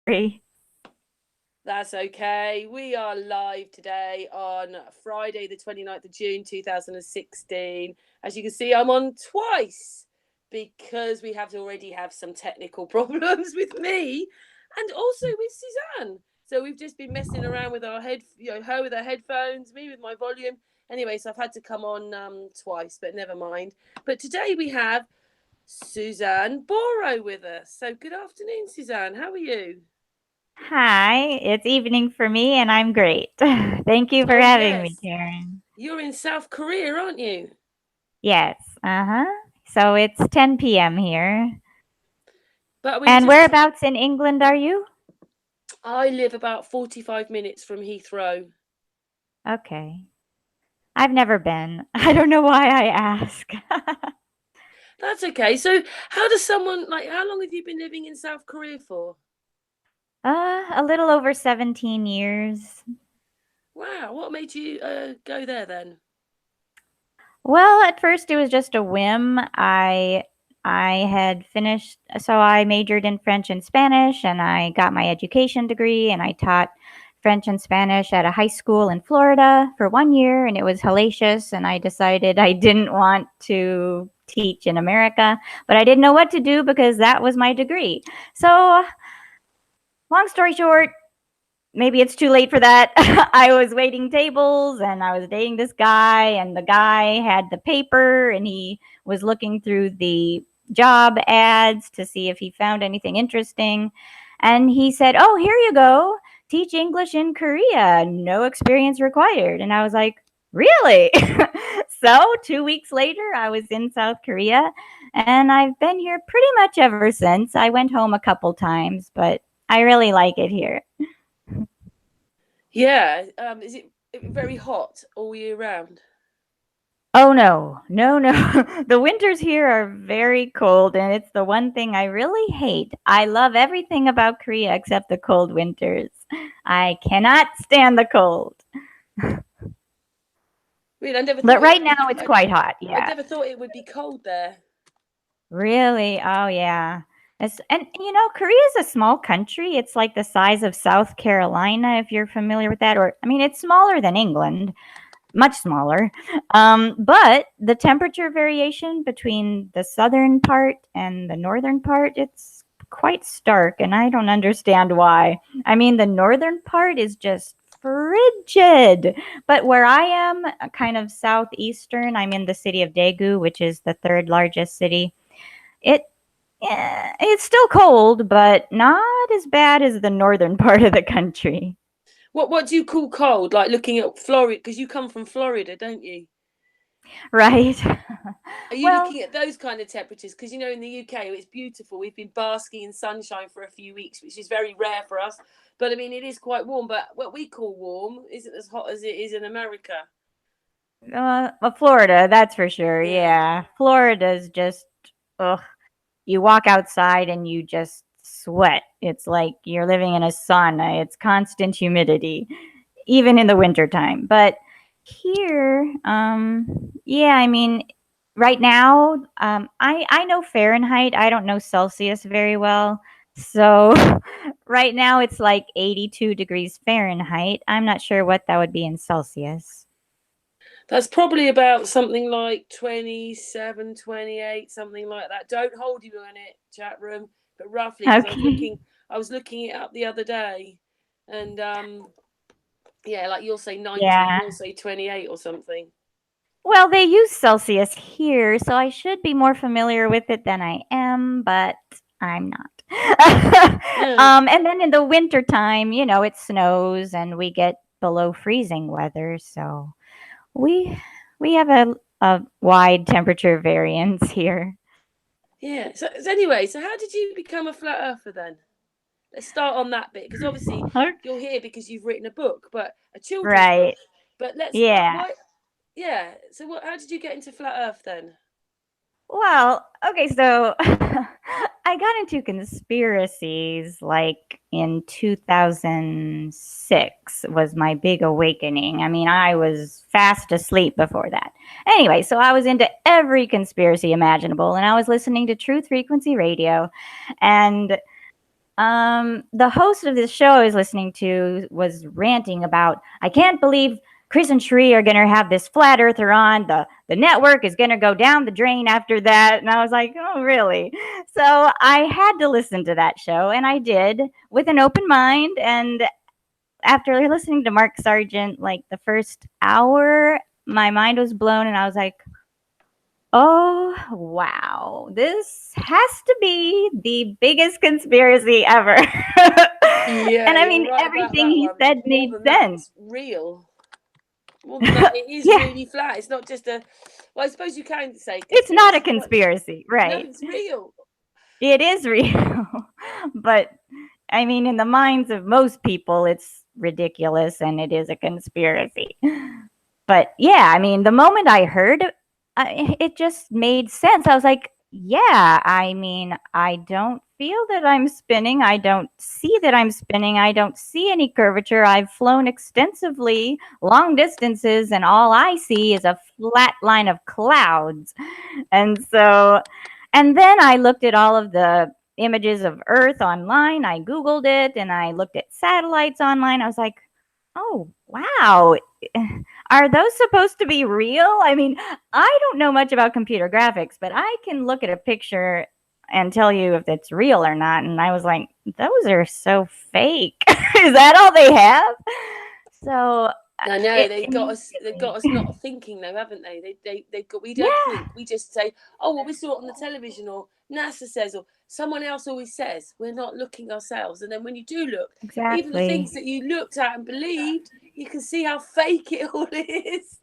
Sorry. That's okay. We are live today on Friday, the 29th of June, 2016. As you can see, I'm on twice because we have already have some technical problems with me and also with Suzanne. So we've just been messing around with our her with her headphones, me with my volume. Anyway, so I've had to come on twice, but never mind. But today we have Suzanne Borho with us. So good afternoon, Suzanne. How are you? Hi, it's evening for me and I'm great. Thank you for Oh, having me, yes. Karen. You're in South Korea, aren't you? Yes, uh-huh. So it's 10 p.m. here. But we were And just. whereabouts in England are you? I live about 45 minutes from Heathrow. Okay. I've never been. I don't know why I ask. That's okay. So, how does someone like? How long have you been living in South Korea for? A little over 17 years. Wow, what made you go there then? Well, at first it was just a whim. I had finished, so I majored in French and Spanish, and I got my education degree, and I taught French and Spanish at a high school in Florida for 1 year, and it was hellacious. And I decided I didn't want to teach in America, but I didn't know what to do because that was my degree. So, long story short, maybe it's too late for that. I was waiting tables and I was dating this guy, and the guy had the paper and he was looking through the job ads to see if he found anything interesting. And he said, "Oh, here you go. Teach English in Korea. No experience required." And I was like, "Really?" So, 2 weeks later, I was in South Korea and I've been here pretty much ever since. I went home a couple times, but I really like it here. Yeah. Is it very hot all year round? Oh no, no, no. The winters here are very cold, and it's the one thing I really hate. I love everything about Korea except the cold winters. I cannot stand the cold. Really, I never But thought it right would be. now it's quite hot. I Yeah. never thought it would be cold there. Really? Oh yeah. And Korea is a small country. It's like the size of South Carolina, if you're familiar with that. Or I mean, it's smaller than England, much smaller. But the temperature variation between the southern part and the northern part, it's quite stark, and I don't understand why. I mean, the northern part is just frigid, but where I am, kind of southeastern, I'm in the city of Daegu, which is the third largest city. It it's still cold, but not as bad as the northern part of the country. What do you call cold? Like looking at Florida, because you come from Florida, don't you? Right? Are you Well, looking at those kind of temperatures? Because in the UK it's beautiful. We've been basking in sunshine for a few weeks, which is very rare for us. But I mean, it is quite warm. But what we call warm isn't as hot as it is in America. well, Florida, that's for sure. Yeah. Yeah. Florida's just, ugh. You walk outside and you just sweat. It's like you're living in a sauna. It's constant humidity, even in the wintertime. But here, yeah, I mean, right now, I know Fahrenheit. I don't know Celsius very well. So right now it's like 82 degrees Fahrenheit. I'm not sure what that would be in Celsius. That's probably about something like 27, 28, something like that. Don't hold you on it, chat room, but roughly, because Okay. I was looking it up the other day, and yeah, like you'll say 19, Yeah. we'll say 28 or something. Well, they use Celsius here, so I should be more familiar with it than I am, but I'm not. Yeah. And then in the winter time, it snows and we get below freezing weather, so we we have a wide temperature variance here. Yeah. So anyway, so how did you become a flat earther then? Let's start on that bit because obviously you're here because you've written a book, but a children's book. Right. But let's Yeah. why yeah. So what how did you get into flat earth then? Well, okay, so I got into conspiracies like in 2006 was my big awakening. I mean, I was fast asleep before that. Anyway, so I was into every conspiracy imaginable and I was listening to Truth Frequency Radio and The host of this show I was listening to was ranting about, I can't believe Chris and Sheree are going to have this flat earther on. The network is going to go down the drain after that. And I was like, oh, really? So I had to listen to that show, and I did with an open mind. And after listening to Mark Sargent, like the first hour, my mind was blown, and I was like, oh, wow. This has to be the biggest conspiracy ever. Yeah, And I you're mean, right about everything that he one. said More made than that, sense. it's real. More than that, it is Yeah, really flat. It's not just a. Well, I suppose you can say it's not a conspiracy, can't you? conspiracy, No, right? it's real. It is real. But I mean, in the minds of most people, it's ridiculous and it is a conspiracy. But yeah, I mean, the moment I heard, it just made sense. I was like, yeah, I mean, I don't feel that I'm spinning. I don't see that I'm spinning. I don't see any curvature. I've flown extensively long distances, and all I see is a flat line of clouds. And so, and then I looked at all of the images of Earth online. I Googled it and I looked at satellites online. I was like, oh, wow. Are those supposed to be real? I mean, I don't know much about computer graphics, but I can look at a picture and tell you if it's real or not. And I was like, those are so fake. Is that all they have? So I know it they got us. They've got us immediately, not thinking, though, haven't they? They've got. We don't yeah, think. We just say, "Oh, well, we saw it on the television," or NASA says, or someone else always says. We're not looking ourselves. And then when you do look, even the exactly. things that you looked at and believed, you can see how fake it all is.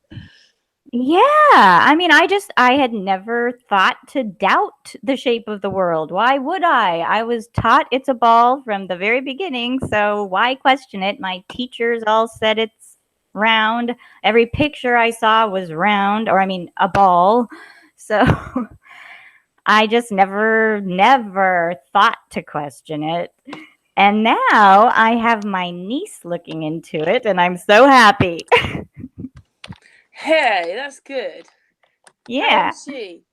Yeah, I mean, I had never thought to doubt the shape of the world. Why would I? I was taught it's a ball from the very beginning, so why question it? My teachers all said it's round. Every picture I saw was round, or I mean, a ball. So I just never thought to question it. And now I have my niece looking into it, and I'm so happy. Hey, that's good. How old Yeah. is she?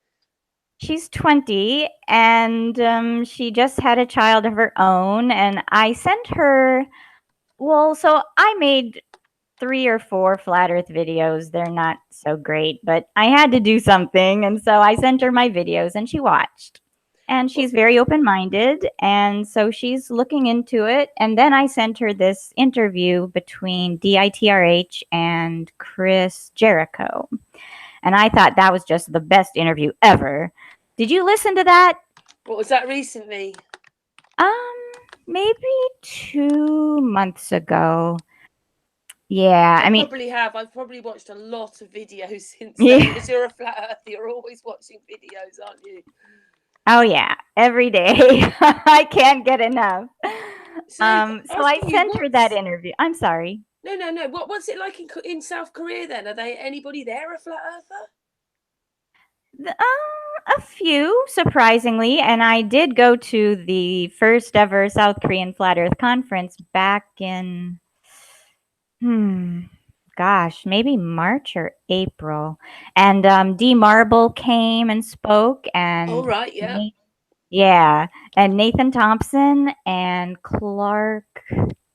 She's 20, and she just had a child of her own. And I sent her, well, so I made 3 or 4 flat earth videos. They're not so great, but I had to do something. And so I sent her my videos and she watched. And Well, she's very open minded. And so she's looking into it. And then I sent her this interview between DITRH and Chris Jericho. And I thought that was just the best interview ever. Did you listen to that? what was that recently? Um, maybe 2 months ago. Yeah, I I mean, probably have. I've probably watched a lot of videos since then yeah. because you're a flat earther. You're always watching videos, aren't you? Oh yeah, every day. I can't get enough. So, So I asking you, sent her that what's interview. I'm sorry. no. What's it like in South Korea then? Are they anybody there a flat earther? A few, surprisingly, and I did go to the first ever South Korean Flat Earth conference back in Hmm. Gosh, maybe March or April. And D Marble came and spoke, Oh and right, yeah. yeah, and Nathan Thompson and Clark.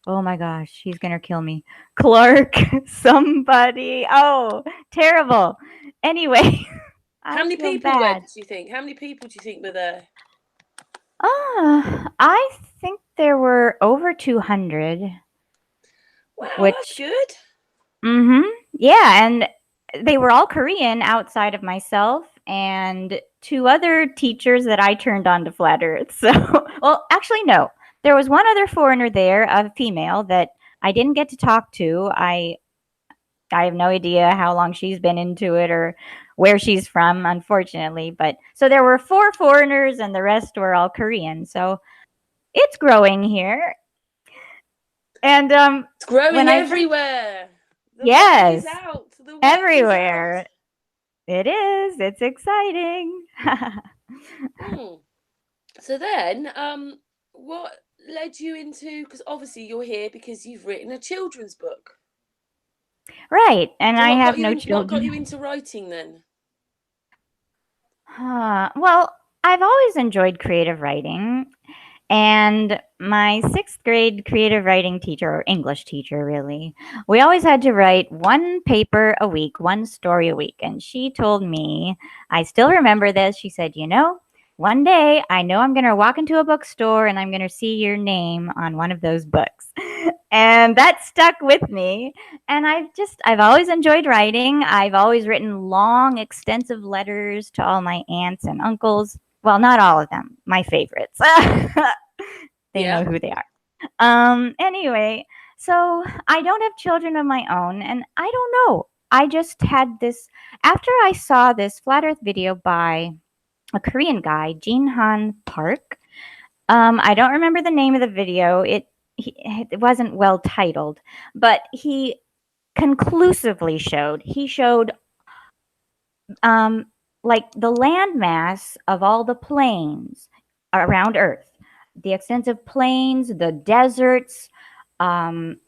Oh my gosh, he's gonna kill me. Clark, somebody. Oh, terrible. Anyway, How I many feel people went? bad. Do you think? How many people do you think were there? I think there were over 200, Wow, that's which good. Mhm. Yeah, and they were all Korean outside of myself and 2 other teachers that I turned on to flat earth. So, well, actually no. There was one other foreigner there, a female that I didn't get to talk to. I have no idea how long she's been into it or where she's from, unfortunately, but so there were 4 foreigners and the rest were all Korean. So, it's growing here. And It's growing when I heard, everywhere. The word is yes, out. The word is out. everywhere. It is. It's exciting. Hmm. So then, what led you into? Because obviously you're here because you've written a children's book. Right. And So I what have got you no in? What got you children. into writing then? Well, I've always enjoyed creative writing. And my sixth grade creative writing teacher, or English teacher, really, we always had to write one paper a week, one story a week. And she told me, I still remember this. She said, one day I know I'm going to walk into a bookstore and I'm going to see your name on one of those books. And that stuck with me. And I've always enjoyed writing. I've always written long, extensive letters to all my aunts and uncles. Well, not all of them, my favorites. They know Yeah. who they are. Anyway, so I don't have children of my own, and I don't know. I just had this after I saw this flat Earth video by a Korean guy, Jinhan Park. I don't remember the name of the video. It wasn't well titled, but he showed um, like the landmass of all the plains around Earth, the extensive plains, the deserts, um,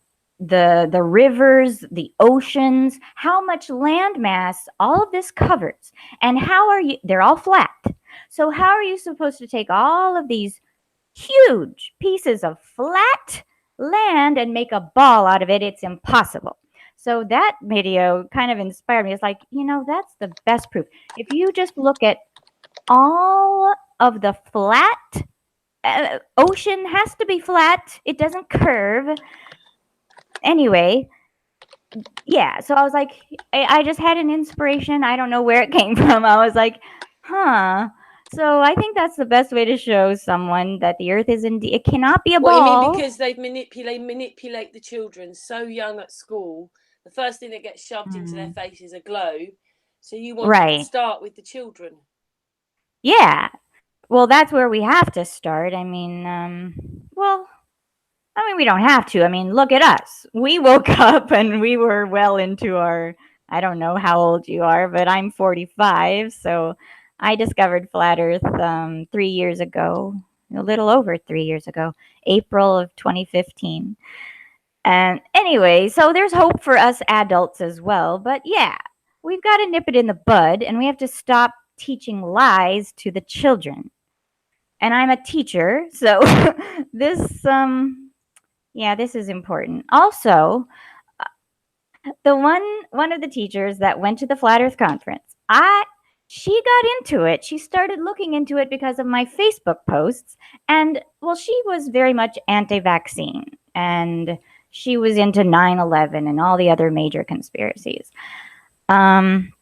the rivers, the oceans, how much landmass all of this covers, and how are you? They're all flat. So how are you supposed to take all of these huge pieces of flat land and make a ball out of it? It's impossible. So that video kind of inspired me. It's like, that's the best proof. If you just look at all of the flat, ocean has to be flat, it doesn't curve. Anyway, yeah, so I was like, I just had an inspiration. I don't know where it came from. I was like, huh. So I think that's the best way to show someone that the Earth is indeed, it cannot be a What you mean? ball. Because they manipulate the children so young at school. The first thing that gets shoved into their face is a globe. So you wanted to Right. start with the children. Yeah. Well, that's where we have to start. We don't have to. I mean, look at us. We woke up and we were well into our, I don't know how old you are, but I'm 45. So I discovered Flat Earth 3 years ago, a little over 3 years ago, April of 2015. And anyway, so there's hope for us adults as well. But yeah, we've got to nip it in the bud and we have to stop teaching lies to the children. And I'm a teacher, so this yeah, this is important. Also, the one of the teachers that went to the Flat Earth conference, she got into it. She started looking into it because of my Facebook posts, and well, she was very much anti-vaccine, and she was into 9/11 and all the other major conspiracies. And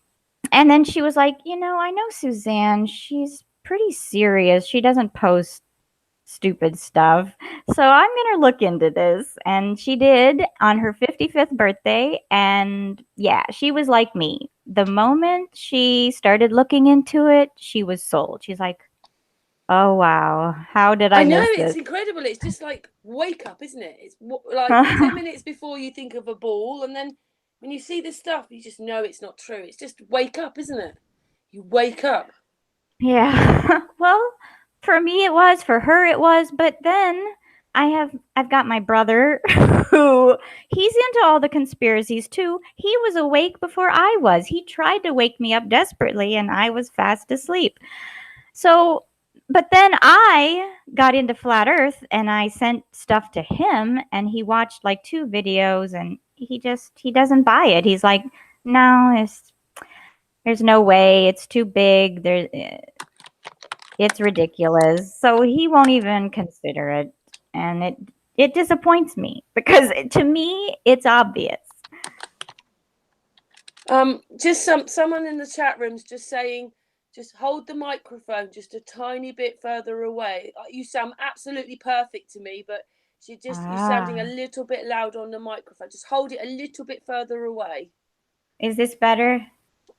then she was like, I know Suzanne. She's pretty serious. She doesn't post stupid stuff. So I'm going to look into this. And she did on her 55th birthday. And yeah, she was like me. The moment she started looking into it, she was sold. She's like, oh, wow. How did I I know, miss it's this? incredible. It's just like wake up, isn't it? It's like 10 minutes before you think of a ball. And then when you see this stuff, you just know it's not true. It's just wake up, isn't it? You wake up. Yeah. Well, for me it was, for her it was, but then I've got my brother who he's into all the conspiracies too. He was awake before I was. He tried to wake me up desperately and I was fast asleep. So, but then I got into flat earth and I sent stuff to him and he watched like 2 videos and he doesn't buy it. He's like, "No, there's no way. It's too big. It's ridiculous." So he won't even consider it. And it disappoints me because to me it's obvious. Just someone in the chat room's just saying, just hold the microphone just a tiny bit further away. You sound absolutely perfect to me, but you're sounding a little bit loud on the microphone. Just hold it a little bit further away. Is this better?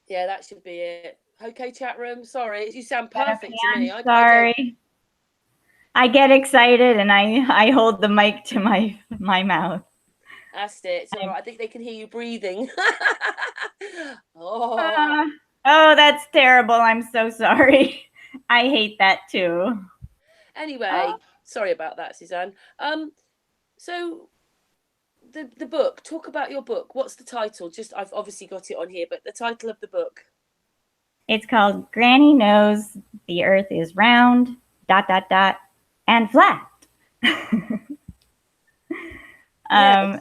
Yeah, that should be it. Okay, chat room. Sorry, you sound perfect to me. I'm sorry. I get excited and I hold the mic to my mouth. That's it. It's all right. I think they can hear you breathing. Oh, that's terrible. I'm so sorry. I hate that too. Anyway, sorry about that, Suzanne. So the book. Talk about your book. What's the title? Just I've obviously got it on here, but the title of the book. It's called Granny Knows the Earth is Round, ... and flat. Yes.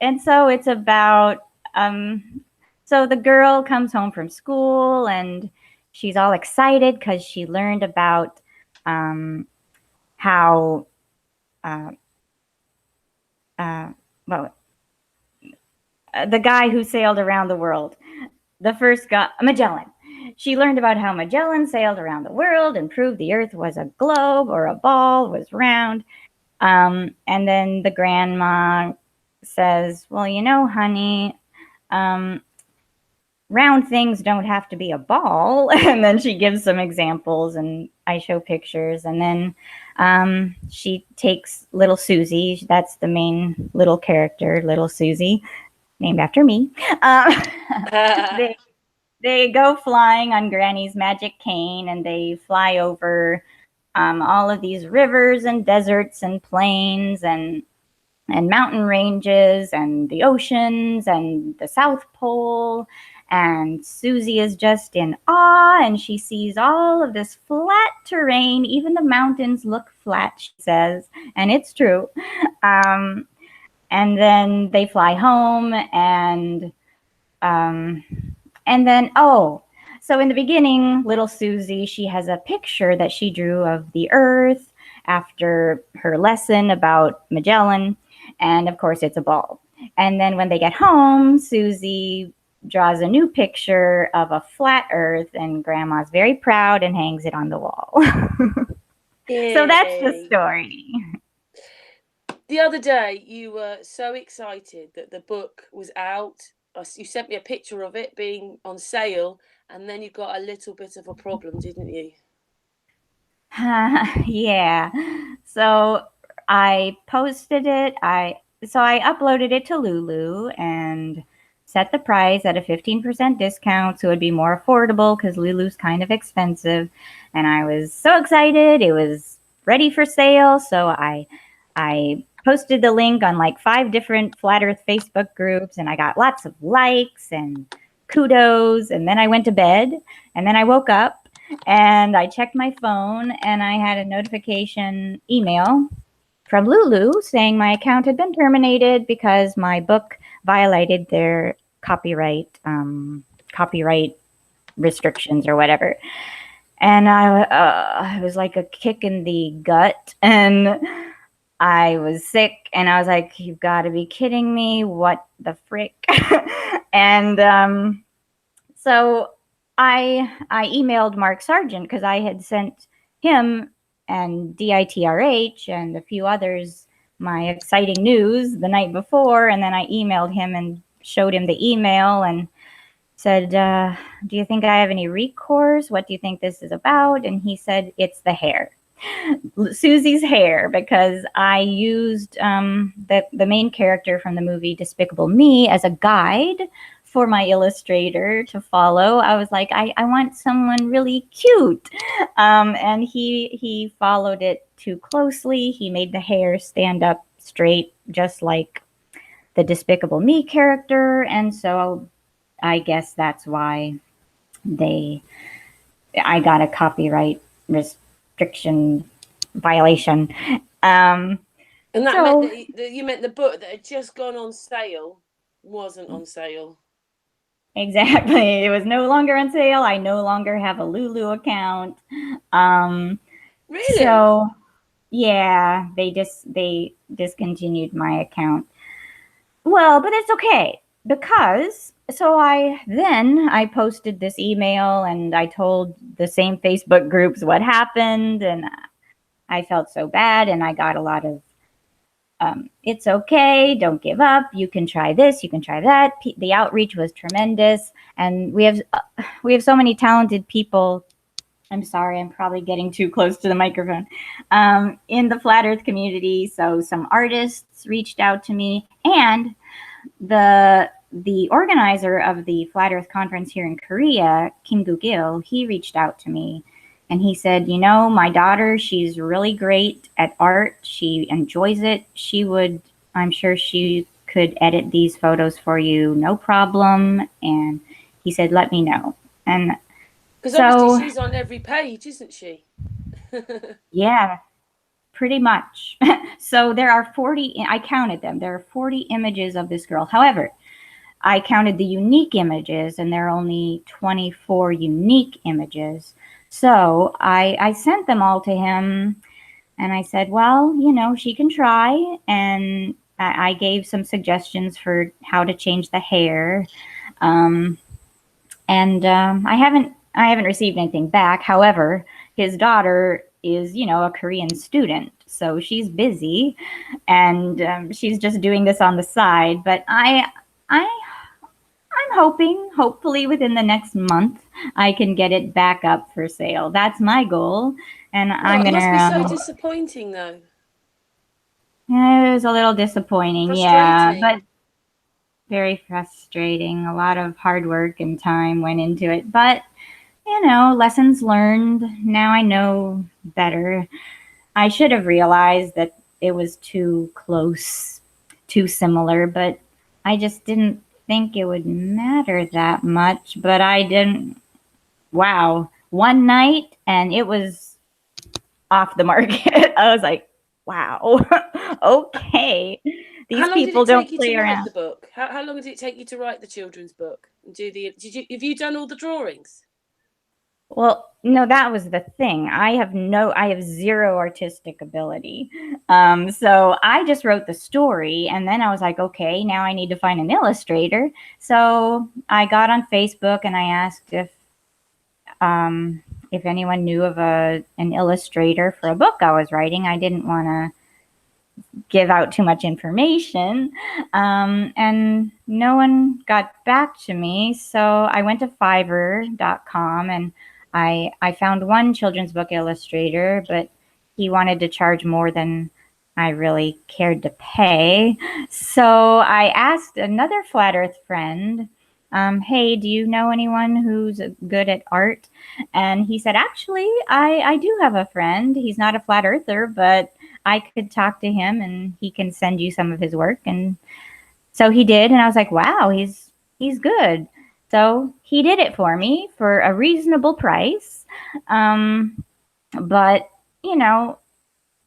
And so it's about um, so the girl comes home from school and she's all excited because she learned about um, how uh, uh, well the guy who sailed around the world, the first guy, Magellan. She learned about how Magellan sailed around the world and proved the Earth was a globe or a ball, was round. And then the grandma says, "Well, you know, honey, um, round things don't have to be a ball." And then she gives some examples, and I show pictures. And then she takes little Susie, that's the main little character, little Susie, named after me. Uh, they they go flying on Granny's magic cane, and they fly over all of these rivers and deserts and plains and mountain ranges and the oceans and the South Pole. And Susie is just in awe, and she sees all of this flat terrain. Even the mountains look flat, she says, and it's true. Um, and then they fly home, um, and then, oh, so in the beginning, little Susie, she has a picture that she drew of the Earth after her lesson about Magellan. And of course, it's a ball. And then when they get home, Susie draws a new picture of a flat Earth, and Grandma's very proud and hangs it on the wall. So that's the Yay. story. The other day, you were so excited that the book was out. You sent me a picture of it being on sale, and then you got a little bit of a problem, didn't you? Yeah. So I posted it. I uploaded it to Lulu and set the price at a 15% discount so it'd be more affordable because Lulu's kind of expensive. And I was so excited. It was ready for sale. So I posted the link on like 5 different Flat Earth Facebook groups, and I got lots of likes and kudos. And then I went to bed, and then I woke up and I checked my phone, and I had a notification email from Lulu saying my account had been terminated because my book violated their copyright restrictions or whatever. And I was like a kick in the gut, and I was sick, and I was like, "You've got to be kidding me! What the frick?" And so I emailed Mark Sargent because I had sent him and DITRH and a few others my exciting news the night before, and then I emailed him and showed him the email and said, "Do you think I have any recourse? What do you think this is about?" And he said, "It's the hair." Susie's hair, because I used the main character from the movie Despicable Me as a guide for my illustrator to follow. I was like, I want someone really cute, and he followed it too closely. He made the hair stand up straight, just like the Despicable Me character, and so I guess that's why they I got a copyright restriction violation. Um, And that meant so that you meant the book that had just gone on sale wasn't on sale. exactly, it was no longer on sale. I no longer have a Lulu account. Um, Really? so yeah, they discontinued my account. Well, but it's okay because I posted this email and I told the same Facebook groups what happened, and I felt so bad, and I got a lot of it's okay, don't give up, you can try this, you can try that. The outreach was tremendous, and we have so many talented people. I'm sorry, I'm probably getting too close to the microphone. In the flat earth community, so some artists reached out to me, and the organizer of the Flat Earth conference here in Korea, Kim Gil, he reached out to me, and he said, "You know, my daughter, she's really great at art. She enjoys it. I'm sure she could edit these photos for you, no problem." And he said, "Let me know." And Because obviously so, she's on every page, isn't she? yeah, pretty much. So there are 40, I counted them. There are 40 images of this girl. However, I counted the unique images, and there are only 24 unique images. So I sent them all to him, and I said, well, she can try. And I gave some suggestions for how to change the hair. Um, and I haven't received anything back. However, his daughter is, a Korean student, so she's busy, and she's just doing this on the side. But I'm hoping, hopefully within the next month, I can get it back up for sale. That's my goal, and Oh, I'm it must be gonna. so disappointing, though. It was a little disappointing, yeah, Frustrating. but very frustrating. A lot of hard work and time went into it, but lessons learned. Now I know better. I should have realized that it was too close, too similar, but I just didn't think it would matter that much. But I didn't. Wow. One night and it was off the market. I was like, wow. Okay. These How long did people it take don't you to play write around. the book? How long did it take you to write the children's book and do the? Did you have you done all the drawings? Well, no, that was the thing. I have zero artistic ability. So I just wrote the story, and then I was like, okay, now I need to find an illustrator. So I got on Facebook and I asked if anyone knew of an illustrator for a book I was writing. I didn't want to give out too much information. And no one got back to me. So I went to Fiverr.com, and I found one children's book illustrator, but he wanted to charge more than I really cared to pay. So I asked another flat earth friend, hey, do you know anyone who's good at art? And he said, actually, I do have a friend. He's not a flat earther, but I could talk to him and he can send you some of his work. And so he did, and I was like, wow, he's good. So he did it for me for a reasonable price. Um, but you know,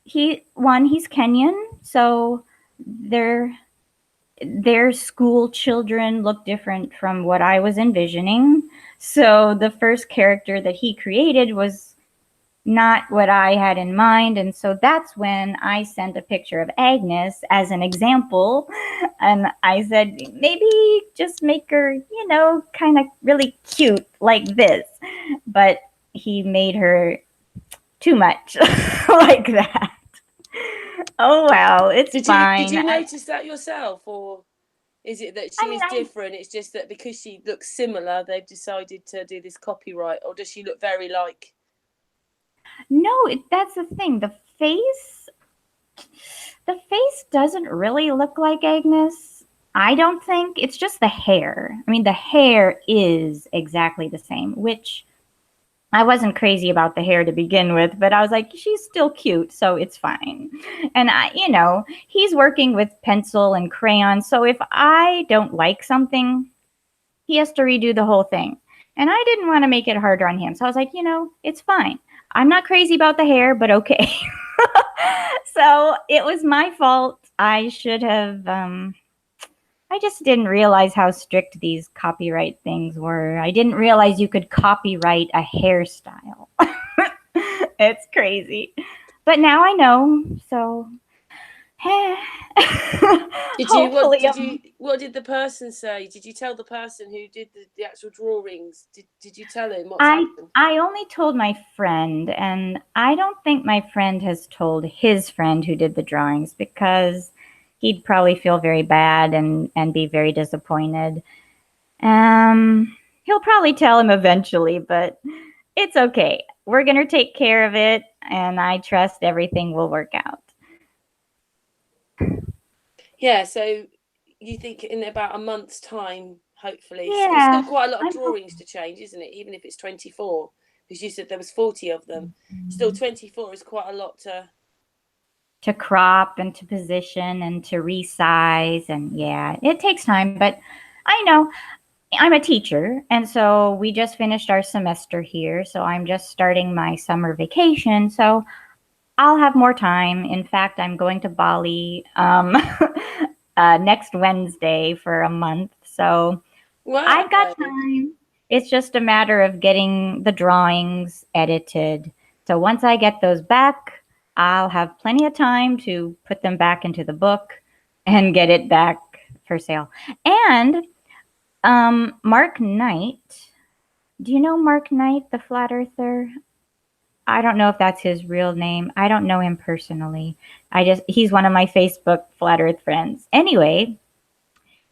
he's Kenyan, so their school children look different from what I was envisioning. So the first character that he created was not what I had in mind. And so that's when I sent a picture of Agnes as an example. And I said, maybe just make her, kind of really cute like this. But he made her too much like that. Oh, well, it's Did fine. you notice that yourself, or is it that I she mean, is different? It's just that because she looks similar, they've decided to do this copyright, or does she look very like? no, that's the thing. The face doesn't really look like Agnes. I don't think. It's just the hair. I mean, the hair is exactly the same, which I wasn't crazy about the hair to begin with, but I was like, she's still cute, so it's fine. And he's working with pencil and crayon, so if I don't like something, he has to redo the whole thing. And I didn't want to make it harder on him. So I was like, it's fine. I'm not crazy about the hair, but okay. So it was my fault. I should have I just didn't realize how strict these copyright things were. I didn't realize you could copyright a hairstyle. It's crazy. But now I know. So Did you what? hopefully What did the person say? Did you tell the person who did the actual drawings? Did you tell him what's I happened? I only told my friend, and I don't think my friend has told his friend who did the drawings, because he'd probably feel very bad and be very disappointed. He'll probably tell him eventually, but it's okay. We're gonna take care of it, and I trust everything will work out. Yeah. So you think in about a month's time, hopefully, it's still Yeah, quite a lot of I'm drawings to change, isn't it? Even if it's 24, because you said there was 40 of them. Still, 24 is quite a lot to. to crop and to position and to resize, and yeah, it takes time, but I know. I'm a teacher, and so we just finished our semester here, so I'm just starting my summer vacation. So I'll have more time. In fact, I'm going to Bali next Wednesday for a month. So Wow. I've got time. It's just a matter of getting the drawings edited. So once I get those back, I'll have plenty of time to put them back into the book and get it back for sale. And Mark Knight, do you know Mark Knight, the flat earther? I don't know if that's his real name. I don't know him personally. He's one of my Facebook flat earth friends. Anyway,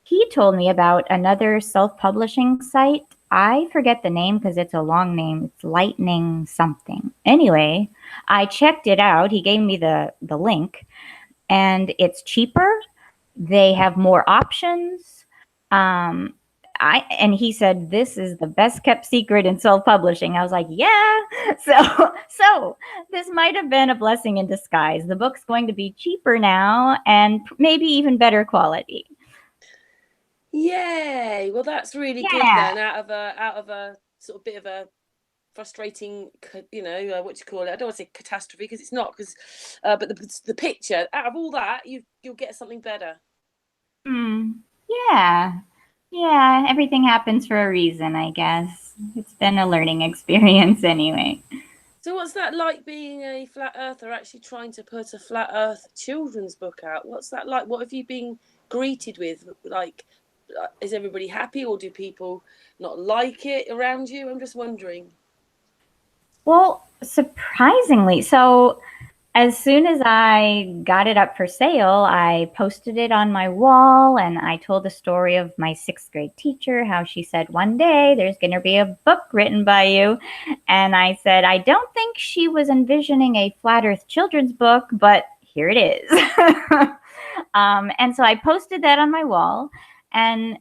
he told me about another self-publishing site. I forget the name because it's a long name. It's Lightning something. Anyway, I checked it out. He gave me the link, and it's cheaper. They have more options. Um, and he said this is the best kept secret in self-publishing. I was like, yeah. So this might have been a blessing in disguise. The book's going to be cheaper now and maybe even better quality. Yay! Well, that's really good Yeah. then. Out of a sort of bit of a frustrating, what do you call it? I don't want to say catastrophe because it's not. Because, but the picture out of all that, you'll get something better. Hmm. Yeah. Yeah. Everything happens for a reason, I guess. It's been a learning experience anyway. So, what's that like being a flat earther? Actually, trying to put a flat Earth children's book out. What's that like? What have you been greeted with? Like, is everybody happy, or do people not like it around you? I'm just wondering. Well, surprisingly, so as soon as I got it up for sale, I posted it on my wall and I told the story of my sixth grade teacher, how she said, one day there's going to be a book written by you. And I said, I don't think she was envisioning a flat earth children's book, but here it is. And so I posted that on my wall. And,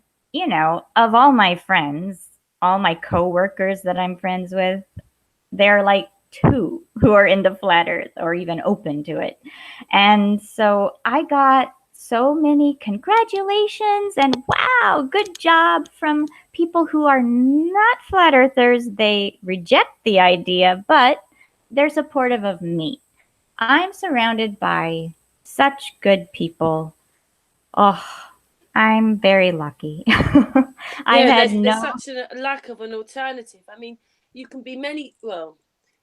of all my friends, all my coworkers that I'm friends with, they're like two who are into flat earth or even open to it. And so I got so many congratulations and wow, good job from people who are not flat earthers. They reject the idea, but they're supportive of me. I'm surrounded by such good people. Oh, I'm very lucky. I've Yeah, had there's no. such a lack of an alternative. I mean, you can be many, well,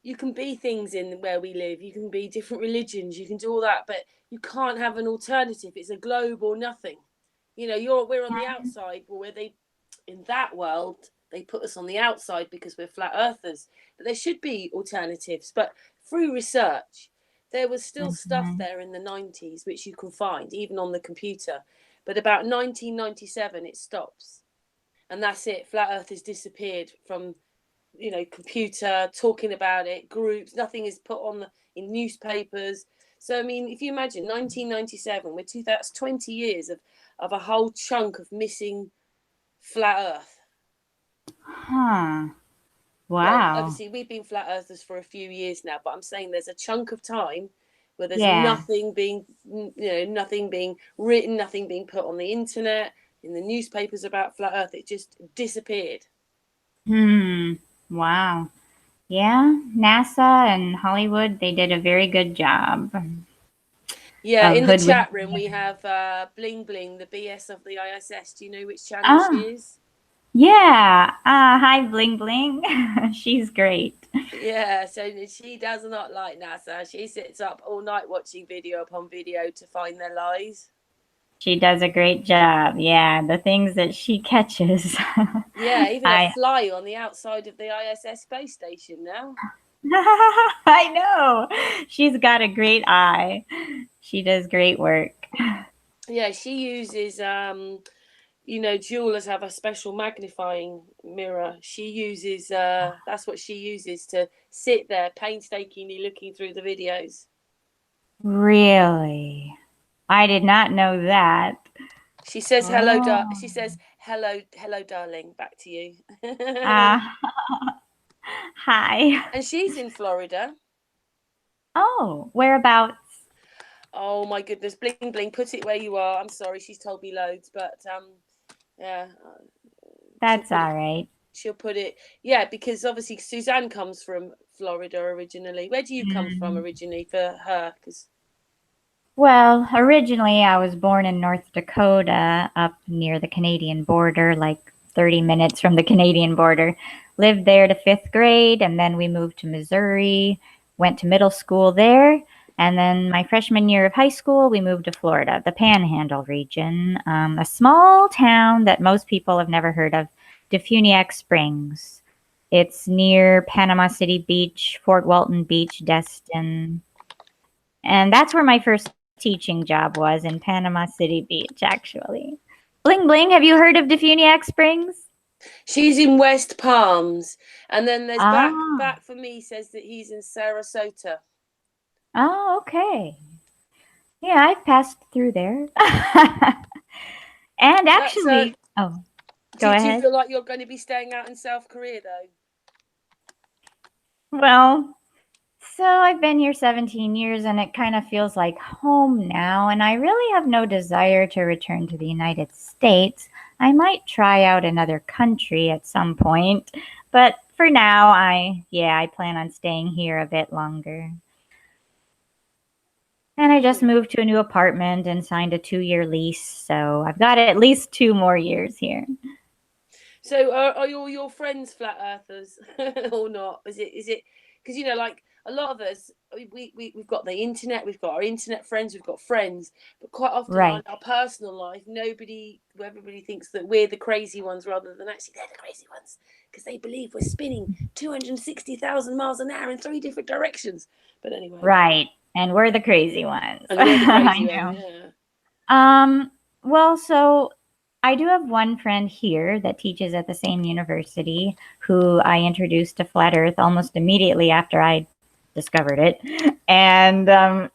you can be things in where we live. You can be different religions. You can do all that, but you can't have an alternative. It's a globe or nothing. We're on the outside, but where they in that world they put us on the outside because we're flat earthers. But there should be alternatives. But through research, there was still stuff Mhm. there in the 90s which you can find even on the computer. But about 1997, it stops, and that's it. Flat Earth has disappeared from computer talking about it, groups. Nothing is put on in newspapers. So I mean, if you imagine 1997, that's 20 years of a whole chunk of missing flat Earth. Huh. Well, Wow. obviously we've been flat earthers for a few years now, but I'm saying there's a chunk of time where there's Yeah. nothing being written, nothing being put on the internet, in the newspapers about flat Earth. It just disappeared. Hmm. Wow. Yeah, NASA and Hollywood, they did a very good job Yeah, of in the hoodwinking. chat room we have Bling Bling, the BS of the ISS. Do you know which channel she Oh, is? yeah. Hi, Bling Bling. She's great. Yeah, so she does not like NASA. She sits up all night watching video upon video to find their lies. She does a great job. Yeah, the things that she catches. Yeah, even a I fly on the outside of the ISS space station now. I know. She's got a great eye. She does great work. Yeah, she uses jewelers have a special magnifying mirror. She uses that's what she uses to sit there painstakingly looking through the videos. Really? I did not know that. She says hello, Oh. she says hello, darling, back to you. Ah, hi. And she's in Florida. Oh, whereabouts? Oh my goodness, Bling Bling, put it where you are. I'm sorry, she's told me loads, but yeah, she'll That's put it. all right. she'll put it. Yeah, because obviously Suzanne comes from Florida originally. Where do you come from Mm. originally for her? Because Well, originally I was born in North Dakota, up near the Canadian border, like 30 minutes from the Canadian border. Lived there to fifth grade, and then we moved to Missouri, went to middle school there, and then my freshman year of high school, we moved to Florida, the Panhandle region, a small town that most people have never heard of, Defuniak Springs. It's near Panama City Beach, Fort Walton Beach, Destin. And that's where my first teaching job was, in Panama City Beach, actually. Bling Bling, have you heard of Defuniak Springs? she's in West Palms, and then there's Ah, back for me says that he's in Sarasota. oh, okay. Yeah, I've passed through there. And So, actually, oh, go do you ahead. feel like you're going to be staying out in South Korea though? Well, so I've been here 17 years and it kind of feels like home now, and I really have no desire to return to the United States. I might try out another country at some point, but for now, I plan on staying here a bit longer. And I just Hmm. moved to a new apartment and signed a 2-year lease, so I've got at least 2 more years here. So are all your friends flat earthers or not? Is it because like a lot of us we've got the internet, we've got our internet friends, we've got friends, but quite often Right. our personal life, everybody thinks that we're the crazy ones rather than actually they're the crazy ones because they believe we're spinning 260,000 miles an hour in three different directions. But anyway, Right. And we're the crazy ones. and we're the I crazy ones, know. yeah. Well, so I do have one friend here that teaches at the same university who I introduced to flat Earth almost immediately after I discovered it. And I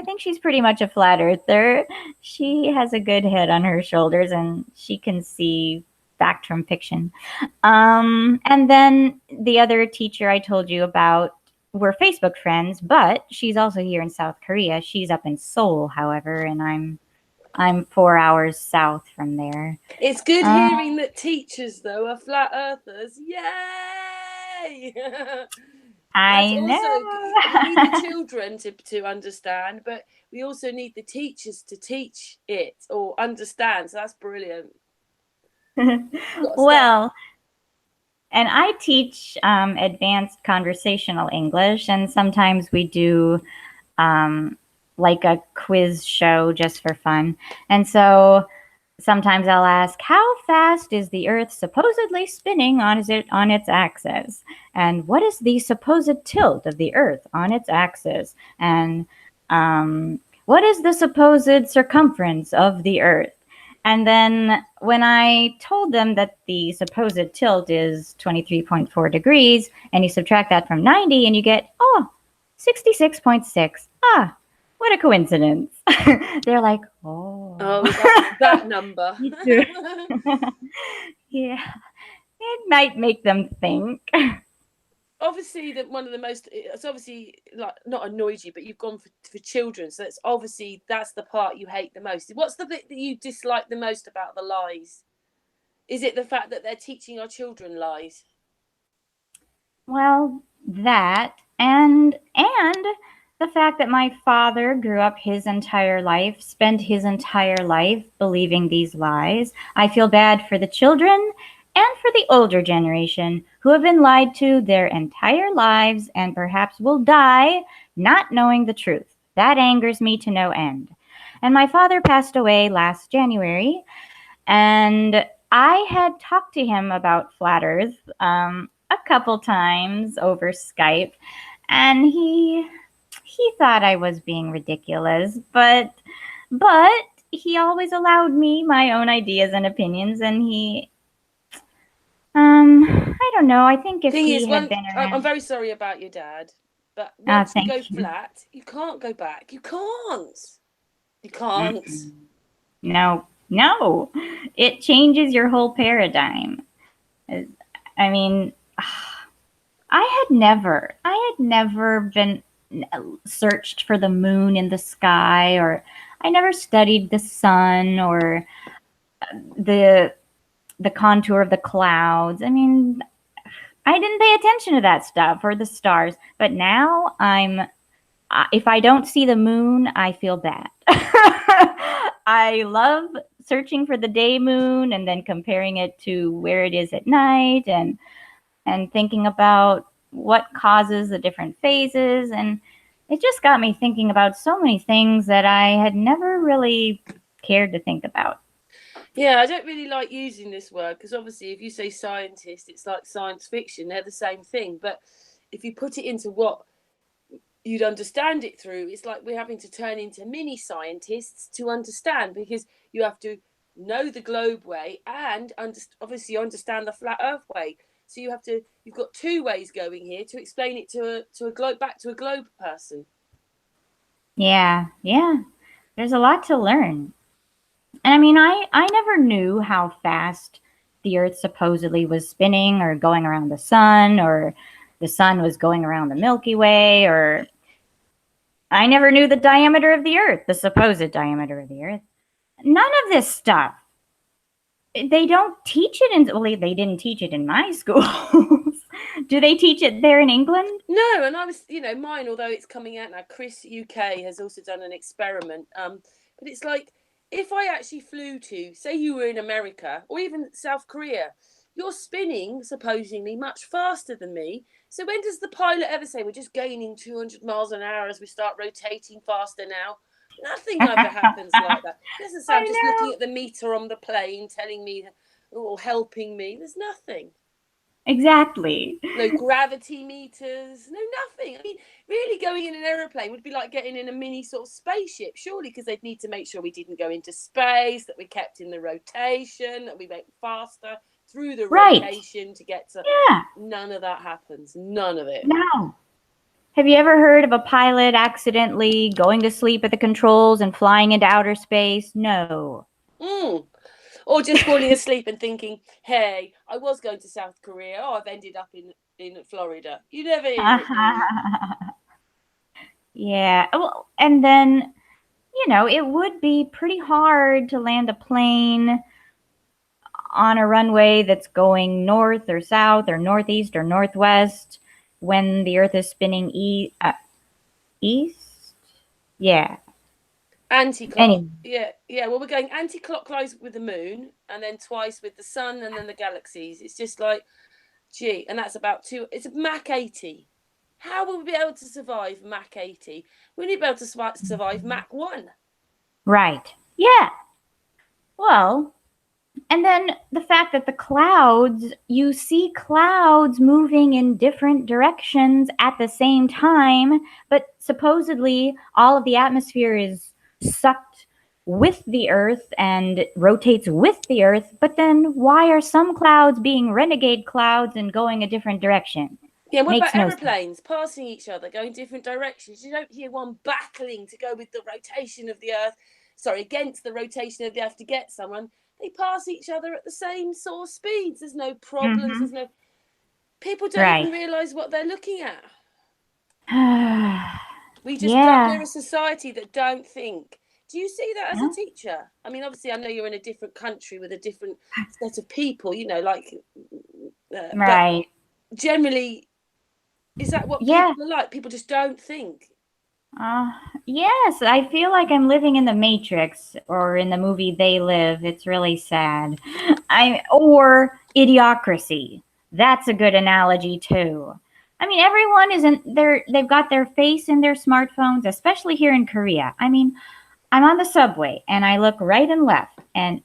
think she's pretty much a flat earther. She has a good head on her shoulders and she can see fact from fiction. And then the other teacher I told you about, we're Facebook friends, but she's also here in South Korea. She's up in Seoul, however, and I'm 4 hours south from there. It's good Uh, hearing that teachers, though, are flat earthers. Yay! That's I also, we need the know. children to understand, but we also need the teachers to teach it or understand. So that's brilliant. Got to start. Well, and I teach advanced conversational English, and sometimes we do um, like a quiz show just for fun. And so sometimes I'll ask, how fast is the Earth supposedly spinning on its axis? And what is the supposed tilt of the Earth on its axis? And what is the supposed circumference of the Earth? And then when I told them that the supposed tilt is 23.4 degrees, and you subtract that from 90, and you get, 66.6. Ah, what a coincidence. They're like, oh. Oh, that number. Me too. Yeah, it might make them think. Obviously, that one of the most, it's obviously like not annoyed you, but you've gone for children, so it's obviously that's the part you hate the most. What's the bit that you dislike the most about the lies? Is it the fact that they're teaching our children lies? Well, that and the fact that my father grew up his entire life, spent his entire life believing these lies. I feel bad for the children and for the older generation who have been lied to their entire lives and perhaps will die not knowing the truth. That angers me to no end. And my father passed away last January, and I had talked to him about flat Earth a couple times over Skype, and he thought I was being ridiculous, but he always allowed me my own ideas and opinions, and I don't know. I think if Thing is, he had been I'm around, very sorry about your dad, but once you go thank you. flat, you can't go back. You can't. You can't. Mm-mm. No, no, it changes your whole paradigm. I mean, I had never been searched for the moon in the sky, or I never studied the sun or the the contour of the clouds. I mean, I didn't pay attention to that stuff or the stars, but now if I don't see the moon, I feel bad. I love searching for the day moon and then comparing it to where it is at night and thinking about what causes the different phases, and it just got me thinking about so many things that I had never really cared to think about. Yeah, I don't really like using this word because obviously, if you say scientist, it's like science fiction. They're the same thing. But if you put it into what you'd understand it through, it's like we're having to turn into mini scientists to understand, because you have to know the globe way and obviously understand the flat earth way. So you've got two ways going here to explain it to a globe, back to a globe person. Yeah, yeah. There's a lot to learn. And I mean, I never knew how fast the Earth supposedly was spinning or going around the sun, or the sun was going around the Milky Way, or I never knew the diameter of the Earth, the supposed diameter of the Earth. None of this stuff. They don't teach it in, well, they didn't teach it in my schools. Do they teach it there in England? No, and I was, mine, although it's coming out now, Chris UK has also done an experiment. But it's like, if I actually flew to, say you were in America or even South Korea, you're spinning supposedly much faster than me. So when does the pilot ever say we're just gaining 200 miles an hour as we start rotating faster now? Nothing ever happens like that. It doesn't say I'm just looking at the meter on the plane telling me or helping me. There's nothing. Exactly. No gravity meters, no nothing. I mean, really going in an aeroplane would be like getting in a mini sort of spaceship, surely, because they'd need to make sure we didn't go into space, that we kept in the rotation, that we went faster through the rotation to get to. Yeah. None of that happens. None of it. No. Have you ever heard of a pilot accidentally going to sleep at the controls and flying into outer space? No. Or just falling asleep and thinking, hey, I was going to South Korea. Oh, I've ended up in Florida. You never hear it, do you? Yeah. Well, and then, it would be pretty hard to land a plane on a runway that's going north or south or northeast or northwest when the Earth is spinning east. Yeah. Anti-clock. Anyway. Yeah. Well, we're going anti-clockwise with the moon, and then twice with the sun, and then the galaxies. It's just like, gee, and that's about it's Mach 80. How will we be able to survive Mach 80? We need to be able to survive Mach 1. Right. Yeah. Well, and then the fact that the clouds, you see clouds moving in different directions at the same time, but supposedly all of the atmosphere is sucked with the Earth and rotates with the Earth. But then why are some clouds being renegade clouds and going a different direction? Yeah, what Makes about no aeroplanes passing each other, going different directions? You don't hear one battling to go with the rotation of the Earth, against the rotation of the Earth to get someone. They pass each other at the same sort of speeds. There's no problems. There's no. People don't even realise what they're looking at. We just don't. We're a society that don't think. Do you see that as a teacher? I mean, obviously, I know you're in a different country with a different set of people, right. But generally, is that what people are like? People just don't think. Yes, I feel like I'm living in the Matrix or in the movie They Live. It's really sad. Or Idiocracy. That's a good analogy too. I mean, everyone they've got their face in their smartphones, especially here in Korea. I mean, I'm on the subway and I look right and left, and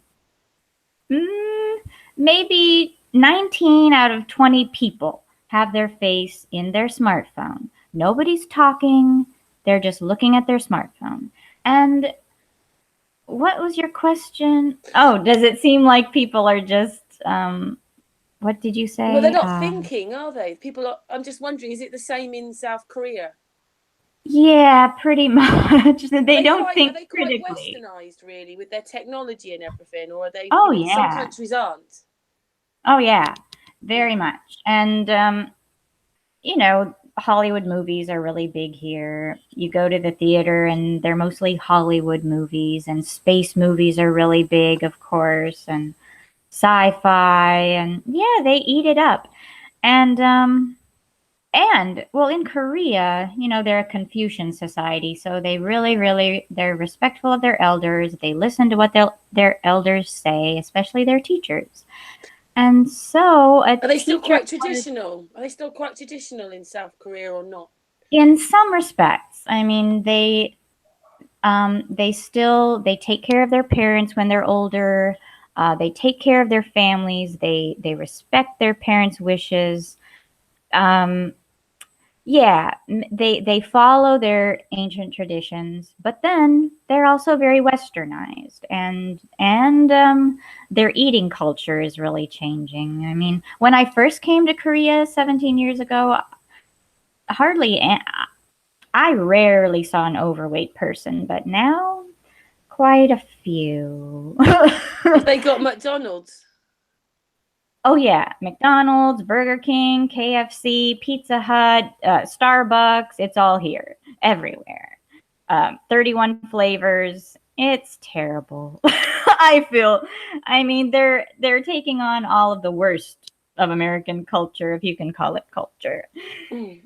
maybe 19 out of 20 people have their face in their smartphone. Nobody's talking. They're just looking at their smartphone. And what was your question? Oh, does it seem like people are just, what did you say? Well, they're not thinking, are they? I'm just wondering, is it the same in South Korea? Yeah, pretty much. They don't think critically. Are they quite westernized, really, with their technology and everything? Or are they, some countries aren't? Oh, yeah, very much. And, Hollywood movies are really big here. You go to the theater and they're mostly Hollywood movies, and space movies are really big, of course. And sci-fi, and yeah, they eat it up. And well, in Korea, they're a Confucian society, so they really, really, they're respectful of their elders. They listen to what their elders say, especially their teachers. And so a Are they still teacher quite was, traditional? Are they still quite traditional in South Korea or not? in some respects, I mean, they take care of their parents when they're older. They take care of their families. They respect their parents' wishes. Um, Yeah, they follow their ancient traditions, but then they're also very westernized, and their eating culture is really changing. I mean, when I first came to Korea 17 years ago, hardly I rarely saw an overweight person, but now quite a few. Have they got McDonald's? Oh yeah, McDonald's, Burger King, KFC, Pizza Hut, Starbucks, it's all here, everywhere. 31 flavors. It's terrible. I feel. I mean, they're taking on all of the worst of American culture, if you can call it culture.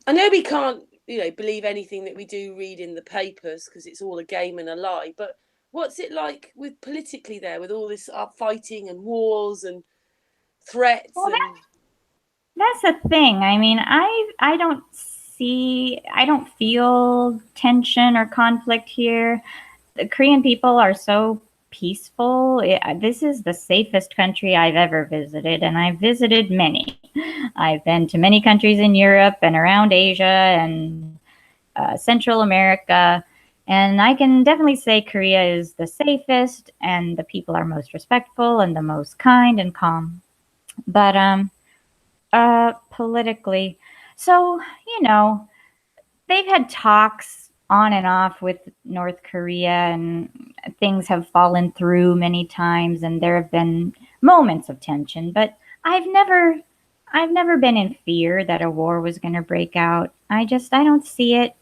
I know we can't, believe anything that we do read in the papers because it's all a game and a lie. But what's it like with politically there, with all this fighting and wars and threats Well, and? that's the thing. I mean, I don't feel tension or conflict here. The Korean people are so peaceful. This is the safest country I've ever visited, and I've visited many. I've been to many countries in Europe and around Asia and Central America, and I can definitely say Korea is the safest, and the people are most respectful and the most kind and calm. But politically, so they've had talks on and off with North Korea, and things have fallen through many times, and there have been moments of tension. But I've never, I've never been in fear that a war was going to break out. I don't see it.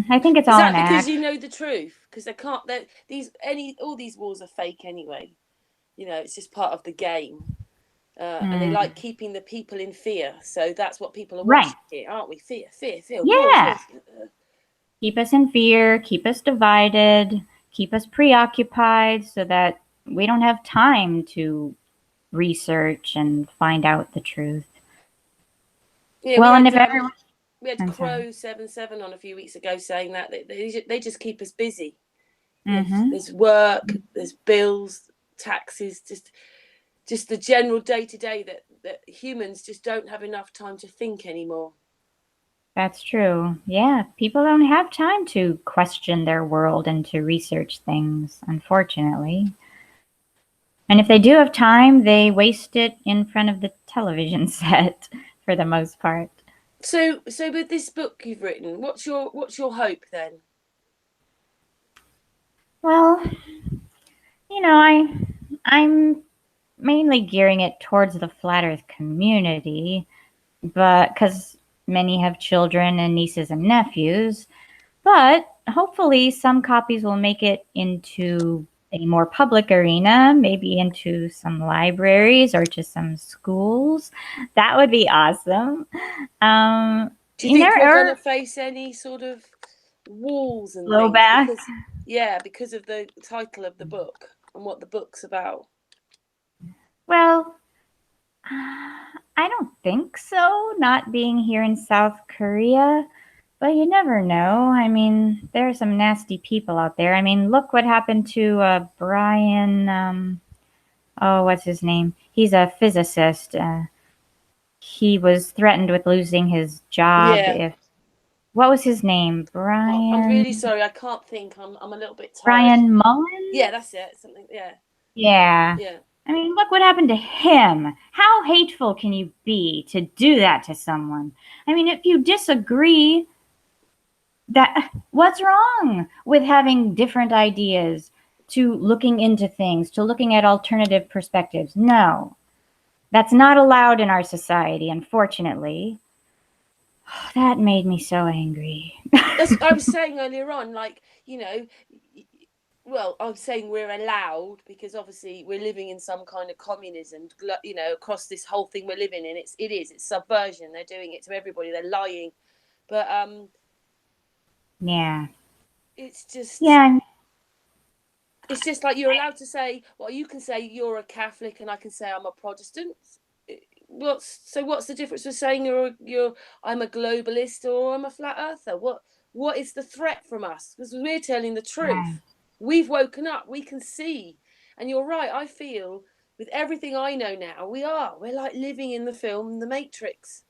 I think it's Is all that an because act. you know the truth? Because they can't. These any all these wars are fake anyway. It's just part of the game. And they Mm, like keeping the people in fear. So that's what people are right. watching here, aren't we? Fear, fear, fear, wars, Yeah. wars. Keep us in fear. Keep us divided. Keep us preoccupied, so that we don't have time to research and find out the truth. Yeah, Well, and if everyone, we had I'm sorry. Crow 77 on a few weeks ago saying that they just keep us busy. Mm-hmm. There's work, there's bills, taxes, just the general day to day that humans just don't have enough time to think anymore. That's true. Yeah, people don't have time to question their world and to research things, unfortunately. And if they do have time, they waste it in front of the television set for the most part. So with this book you've written, what's your hope then? Well, I'm mainly gearing it towards the flat earth community, but cuz many have children and nieces and nephews, but hopefully some copies will make it into a more public arena, maybe into some libraries or to some schools. That would be awesome. Um, Do you think you're going to or face any sort of walls and things blowback. because of the title of the book and what the book's about? Well, I don't think so, not being here in South Korea. But you never know. I mean, there are some nasty people out there. I mean, look what happened to Brian. Oh, what's his name? He's a physicist. He was threatened with losing his job Yeah. if. What was his name? I'm really sorry, I can't think. I'm a little bit tired. Brian Yeah, Mullins? that's it. Something. Yeah, Yeah. yeah. I mean, look what happened to him. How hateful can you be to do that to someone? I mean, if you disagree, that what's wrong with having different ideas, to looking into things, to looking at alternative perspectives? No, that's not allowed in our society, unfortunately. That made me so angry. That's I was saying earlier on. Like well, I'm saying we're allowed because obviously we're living in some kind of communism, you know, across this whole thing we're living in. It's subversion. They're doing it to everybody. They're lying, but Yeah. it's just Yeah. it's just like you're allowed to say, well, you can say you're a Catholic and I can say I'm a Protestant. What's the difference with saying you're I'm a globalist or I'm a flat earther? What is the threat from us? Because we're telling the Right. truth. We've woken up. We can see. And you're right. I feel with everything I know now, we're like living in the film The Matrix.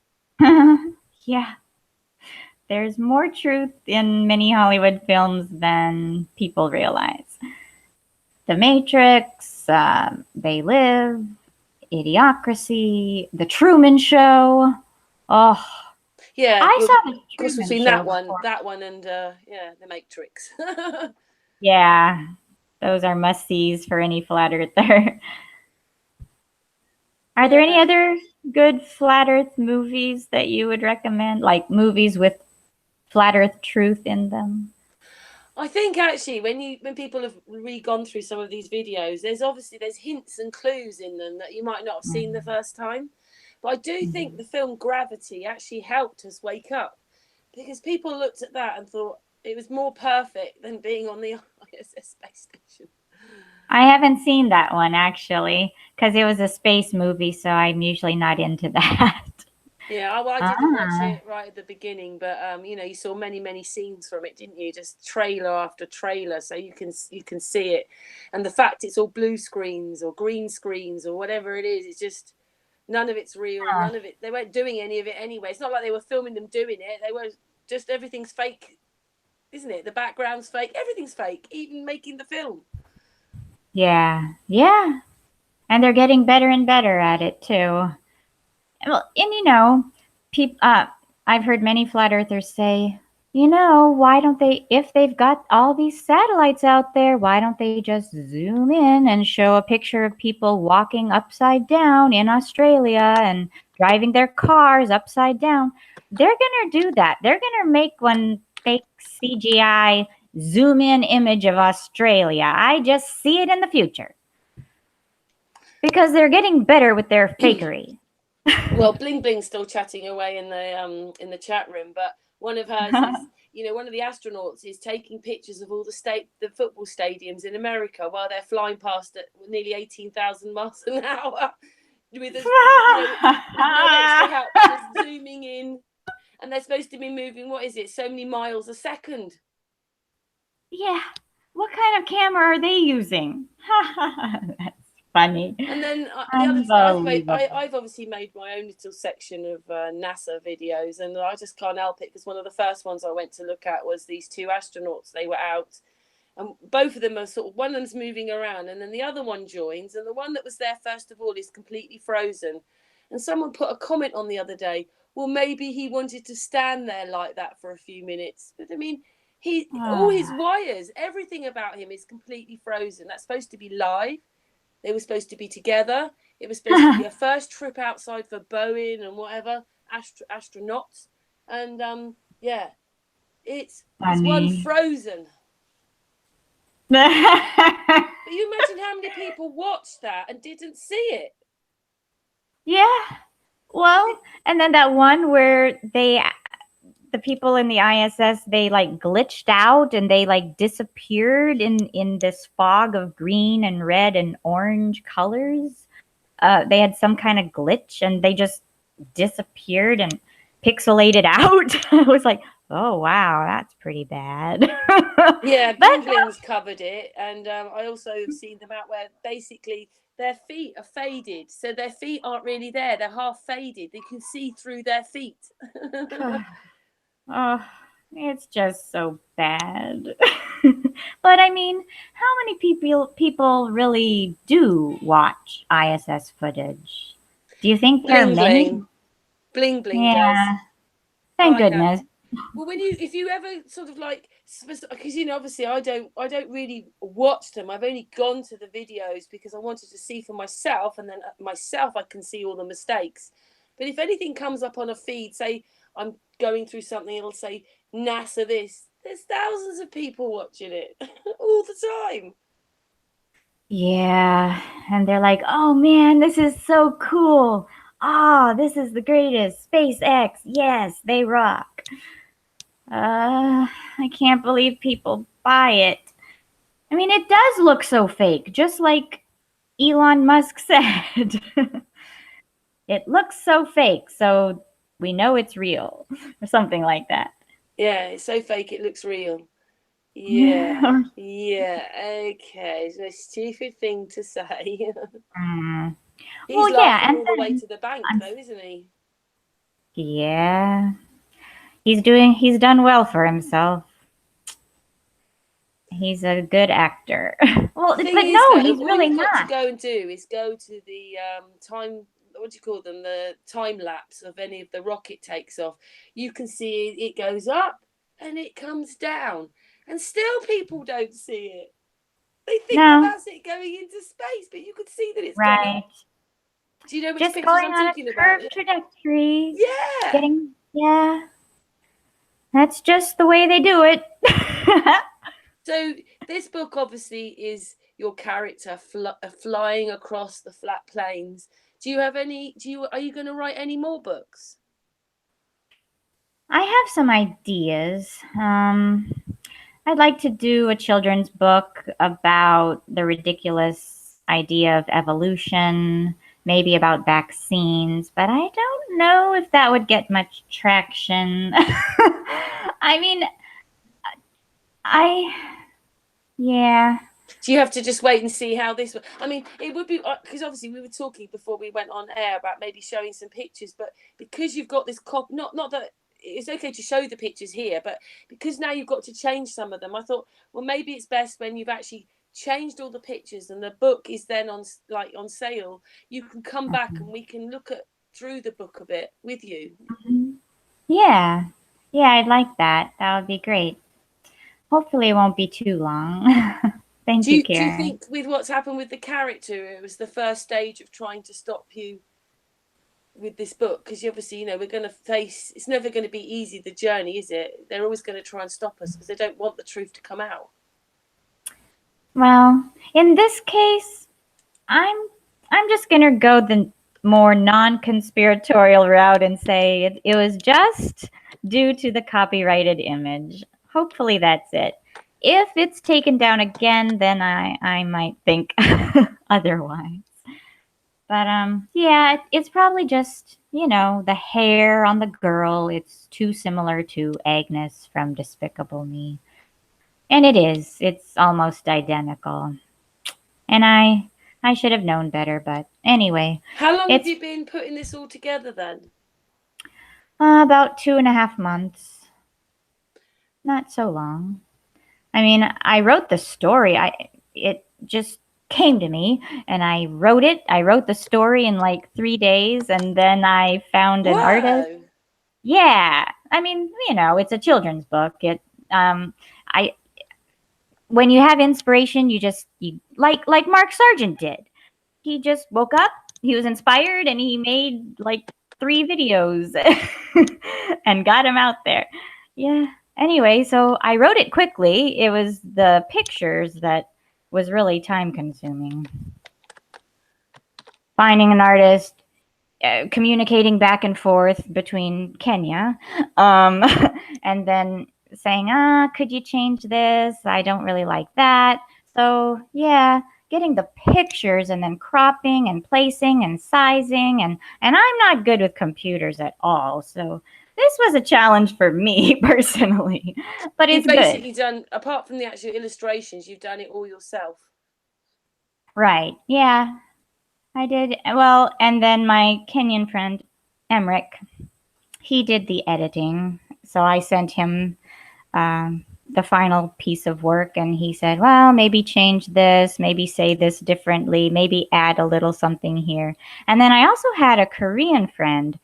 Yeah. There's more truth in many Hollywood films than people realize. The Matrix, They Live, Idiocracy, The Truman Show. Oh, Yeah, I well, saw The cross Truman between Show before. that one, and yeah, The Matrix. Yeah, those are must-sees for any flat earther. Are there any Yeah. other good flat earth movies that you would recommend? Like movies with flat earth truth in them? I think actually when people have re-gone through some of these videos, there's hints and clues in them that you might not have seen the first time. But I do think Mhm. the film Gravity actually helped us wake up because people looked at that and thought it was more perfect than being on the ISS space station. I haven't seen that one actually, because it was a space movie, so I'm usually not into that. Yeah, well, I didn't watch Ah, it right at the beginning, but you know, you saw many scenes from it, didn't you? Just trailer after trailer, so you can see it, and the fact it's all blue screens or green screens or whatever it is, it's just none of it's real. ah, None of it. They weren't doing any of it anyway. It's not like they were filming them doing it. They were just everything's fake, isn't it? The background's fake. Everything's fake, even making the film. yeah, yeah. And they're getting better and better at it too. Well, and I've heard many flat earthers say, why don't they, if they've got all these satellites out there, why don't they just zoom in and show a picture of people walking upside down in Australia and driving their cars upside down? They're going to do that. They're going to make one fake CGI zoom in image of Australia. I just see it in the future because they're getting better with their fakery. Well, Bling Bling's still chatting away in the chat room, but one of hers is, you know, one of the astronauts is taking pictures of all the football stadiums in America while they're flying past at nearly 18,000 miles an hour with with no extra help, just zooming in, and they're supposed to be moving, what is it, so many miles a second. Yeah. What kind of camera are they using? That's funny. And then the other, Unbelievable. I've obviously made my own little section of NASA videos, and I just can't help it because one of the first ones I went to look at was these two astronauts. They were out, and both of them are sort of, one of them's moving around, and then the other one joins, and the one that was there first of all is completely frozen. And someone put a comment on the other day, well, maybe he wanted to stand there like that for a few minutes. But I mean, all his Ah, wires, everything about him is completely frozen. That's supposed to be live. They were supposed to be together. It was supposed to be a first trip outside for Boeing and whatever astronauts. And yeah, it's one funny. frozen. But you imagine how many people watched that and didn't see it. Yeah. Well, and then that one where the people in the ISS, they like glitched out and they like disappeared in this fog of green and red and orange colors. They had some kind of glitch and they just disappeared and pixelated out. I was like, oh wow, that's pretty bad. Yeah, But Bling Bling's covered it, and I also have seen them out where basically their feet are faded, so their feet aren't really there; they're half faded. You can see through their feet. oh, it's just so bad. But I mean, how many people really do watch ISS footage? Do you think there are Bling many? Bling, Bling Bling does. Yeah, thank I have. goodness. Well, if you ever sort of like, because you know, obviously, I don't really watch them. I've only gone to the videos because I wanted to see for myself, and then myself, I can see all the mistakes. But if anything comes up on a feed, say I'm going through something, it'll say NASA this. There's thousands of people watching it all the time. Yeah, and they're like, "Oh man, this is so cool. Ah, this is the greatest. SpaceX. Yes, they rock." I can't believe people buy it. I mean, it does look so fake, just like Elon Musk said. It looks so fake, so we know it's real, or something like that. Yeah, it's so fake it looks real. Yeah. Yeah. Okay. It's a stupid thing to say. Mm. He's Well, yeah, laughing and all the way then to the bank, I'm, though, isn't he? yeah, he's done well for himself. He's a good actor. Well, The thing but is, no, though, he's all really you've got to not. go and do is go to the time. What do you call them? The time lapse of any of the rocket takes off. You can see it goes up and it comes down, and still people don't see it. They think that No, that's it going into space, but you could see that it's gone right. up. Do you know which Just pictures going I'm on a talking about? curved trajectory. Yeah. Getting, yeah, that's just the way they do it. So this book obviously is your character flying across the flat plains. Do you have any? Are you going to write any more books? I have some ideas. I'd like to do a children's book about the ridiculous idea of evolution, maybe about vaccines, but I don't know if that would get much traction. I mean, I, yeah, Do you have to just wait and see how this? I mean, it would be because obviously we were talking before we went on air about maybe showing some pictures, but because you've got this not that it's okay to show the pictures here, but because now you've got to change some of them, I thought, well, maybe it's best when you've actually changed all the pictures and the book is then on sale. You can come back and we can look at through the book a bit with you. mhm. Yeah, yeah, I'd like that. That would be great. Hopefully, it won't be too long. Thank you, Do you Karen. think with what's happened with the character, it was the first stage of trying to stop you with this book? Because obviously, we're going to face. It's never going to be easy. The journey, is it? They're always going to try and stop us because they don't want the truth to come out. Well, in this case, I'm I'm just gonna go the more non-conspiratorial route and say it was just due to the copyrighted image. Hopefully that's it. If it's taken down again, then I might think otherwise. But yeah, it's probably just, the hair on the girl. It's too similar to Agnes from Despicable Me. And it is. It's almost identical. And I should have known better, but anyway, How long have it's you been putting this all together then? about 2.5 months. Not so long. I mean, I wrote the story. It just came to me, and I wrote it. I wrote the story in like 3 days, and then I found an artist. Whoa! Yeah, I mean, it's a children's book. I when you have inspiration, you like Mark Sargent did. He just woke up, he was inspired, and he made like 3 videos and got him out there. Yeah. Anyway, so I wrote it quickly. It was the pictures that was really time consuming. Finding an artist, communicating back and forth between Kenya, um, and then saying, could you change this? I don't really like that. So, yeah, getting the pictures and then cropping and placing and sizing. And I'm not good with computers at all. So, this was a challenge for me personally, but You've it's good. basically done, apart from the actual illustrations, you've done it all yourself. Right. Yeah, I did. Well, and then my Kenyan friend, Emric, he did the editing. So I sent him the final piece of work, and he said, well, maybe change this, maybe say this differently, maybe add a little something here. And then I also had a Korean friend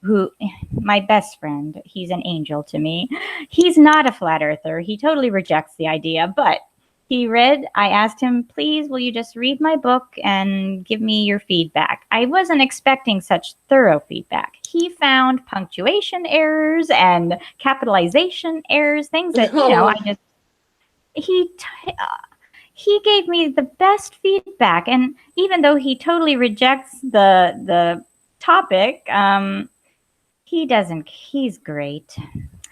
who, my best friend, he's an angel to me. He's not a flat earther. He totally rejects the idea, but I asked him, please, will you just read my book and give me your feedback? I wasn't expecting such thorough feedback. He found punctuation errors and capitalization errors, things that, I Oh, just, he, he gave me the best feedback. And even though he totally rejects the topic, he doesn't, he's great.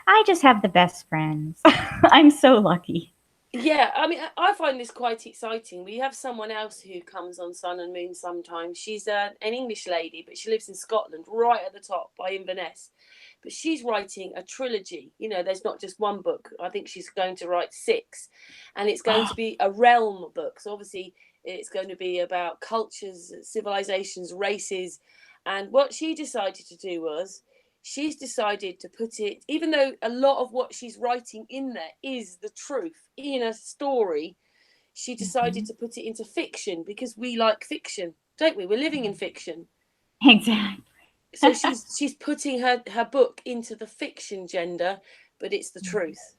I just have the best friends. I'm so lucky. yeah. I mean, I find this quite exciting. We have someone else who comes on Sun and Moon sometimes. She's an English lady, but she lives in Scotland, right at the top by Inverness. But she's writing a trilogy. There's not just one book. I think she's going to write six, and it's going to be a realm book. So obviously, it's going to be about cultures, civilizations, races. And what she decided to do was she's decided to put it, even though a lot of what she's writing in there is the truth in a story, she decided Mhm. to put it into fiction because we like fiction, don't we? We're living in fiction. Exactly. So she's putting her book into the fiction gender, but it's the truth.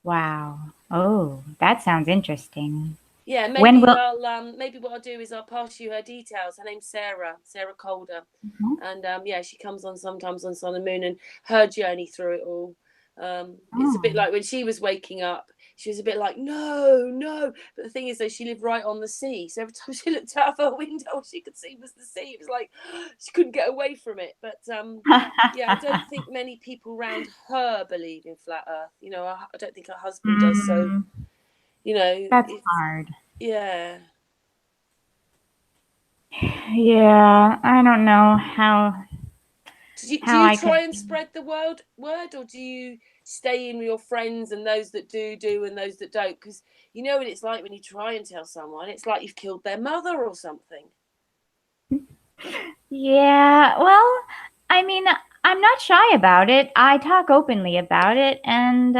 Wow. Oh, that sounds interesting. Yeah, When will maybe what I'll do is I'll pass you her details. Her name's Sarah Calder, Mhm. and yeah, she comes on sometimes on Sun and Moon, and her journey through it all. It's a Oh. bit like when she was waking up. She was a bit like, no, no. But the thing is, though, she lived right on the sea. So every time she looked out of her window, all she could see was the sea. It was like she couldn't get away from it. But yeah, I don't think many people around her believe in flat Earth. I don't think her husband does. So, Mm, that's it's, hard. yeah. Yeah, I don't know Do how you I try could. and spread the word, or do you stay in with your friends and those that do and those that don't? Because you know what it's like when you try and tell someone, it's like you've killed their mother or something. Yeah, well, I mean, I'm not shy about it. I talk openly about it, and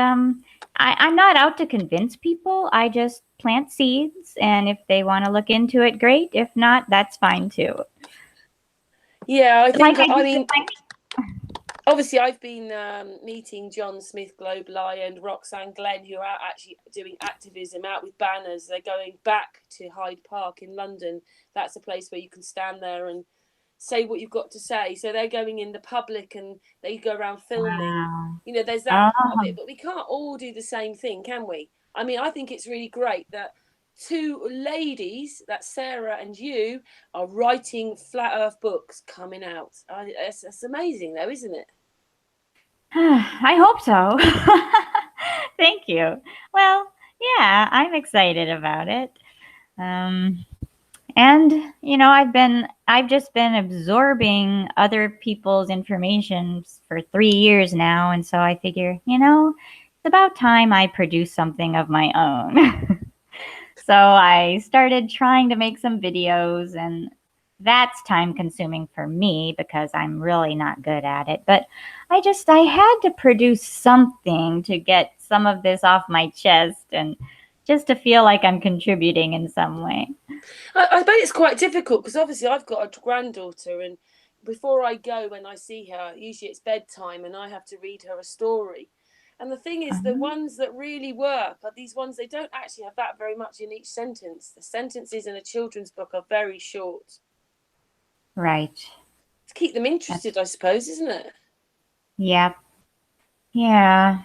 I'm not out to convince people. I just plant seeds, and if they want to look into it, great. If not, that's fine too. Yeah, I Like think. I I did with mean, obviously, I've been meeting John Smith Globeli and Roxanne Glenn, who are actually doing activism out with banners. They're going back to Hyde Park in London. That's a place where you can stand there and say what you've got to say. So they're going in the public and they go around filming. wow. There's that part of Oh, it, but we can't all do the same thing, can we? I mean, I think it's really great that two ladies, that Sarah and you, are writing flat Earth books coming out. It's amazing, though, isn't it? I hope so. Thank you. Well, yeah, I'm excited about it. Um, And, I've just been absorbing other people's information for 3 years now. And so I figure, it's about time I produce something of my own. So I started trying to make some videos, and that's time consuming for me because I'm really not good at it. But I had to produce something to get some of this off my chest and just to feel like I'm contributing in some way. I bet it's quite difficult because obviously I've got a granddaughter, and before I go, when I see her, usually it's bedtime, and I have to read her a story. And the thing is, the Um, ones that really work are these ones, they don't actually have that very much in each sentence. The sentences in a children's book are very short. right. To keep them That's, interested, I suppose, isn't it? yep. Yeah.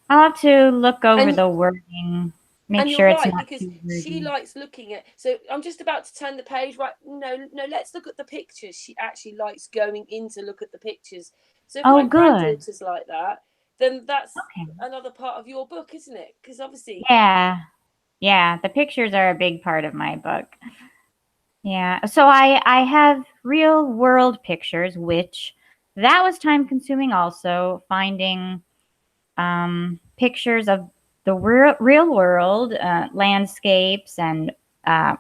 I'll have to look over And the wording, make and you're sure it's right, not because too she wordy. likes looking at, so I'm just about to turn the page, right? No, no, let's look at the pictures. She actually likes going in to look at the pictures. So if Oh, my good. granddaughter's like that, then that's Okay. another part of your book, isn't it? Because obviously, Yeah. Yeah. The pictures are a big part of my book. Yeah. So I have real world pictures, which that was time consuming also, finding pictures of the real world, landscapes and